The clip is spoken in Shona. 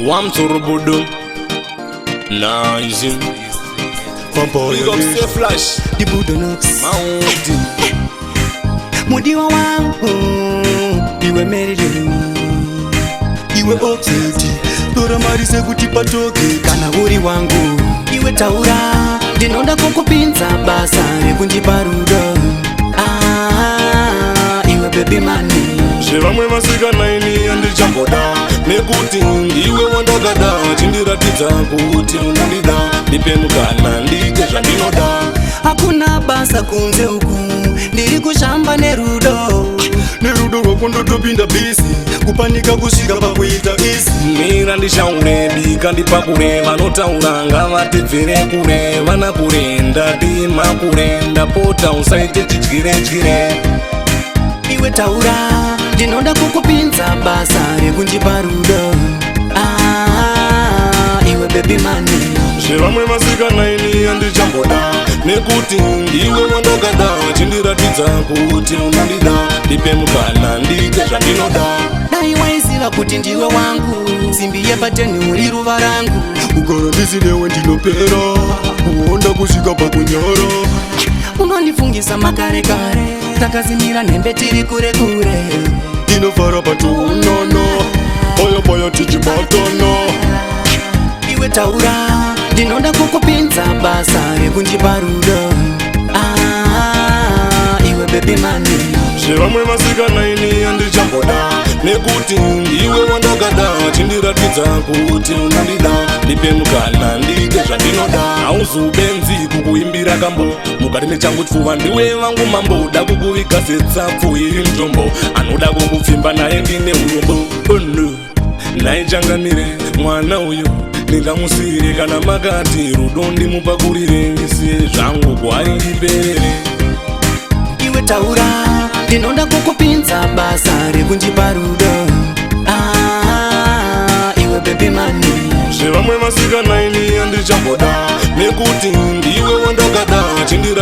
Wamturubudu Nice Big up say flash The Budonox Mauti Mudiwa wangu Iwe Marilyn Iwe Oxlade Dora marise kuti patoke Kana uri wangu Iwe Taura Ndinoda kukupinza basa Rekundipa rudo Iwe baby money Shivamwe masika naini andichamboda Nekuti ndiwe wandagada Chindiratidza kuti unandida Ndipe mukana ndite zvandinoda Hakuna basa kunze uku Ndiri kushamba nerudo Nerudo rwakundotopinda bisi Kupanika kusvika pakuita isi Mira ndishaure bika ndipakure Vanotaura ngavatibvire kure Vana kurenda dima kurenda Pota usaite chidyire Iwe Taura Ndinoda kukupinza basa rekundipa rudo Iwe baby money Shivamwe masika naini andichamboda Nekuti ndiwe wandagada Chindiratidza kuti unandida Ndipe mukana ndite zvandinoda Dai waiziva kuti ndiwe wangu Simbi yepateni uri ruva rangu Kugara ndisinewe ndinopera Kuonda kusvika pakunyara Unondifungisa makare kare Takazimira nembe tiri kure kure Tinofara patoonana Paya paya tichibatana Iwe Taura Ndinoda kukupinza basa rekundipa rudo Iwe baby money Shivamwe masika naini andichamboda Nekuti ndiwe wandagada Chindiratidza kuti unandida Ndipe mukana ndite zvandinoda Hauzubenzi kukuimbira kambo Mukati mechangu chipfuva ndiwe vangu mambo Da kukuviga setsapfu iri mutombo Anoda kukupfimba naye ndine urombo Naichanganire mwana uyu Ndingamusire kana makati rudo ndimupakurire Ndisiye zvangu gwari ndiperere Iwe Taura Ndinoda kukupinza basa rekundipa rudo Iwe baby money Shivamwe masika naini andichamboda Nekuti ndiwe wandagada Chindira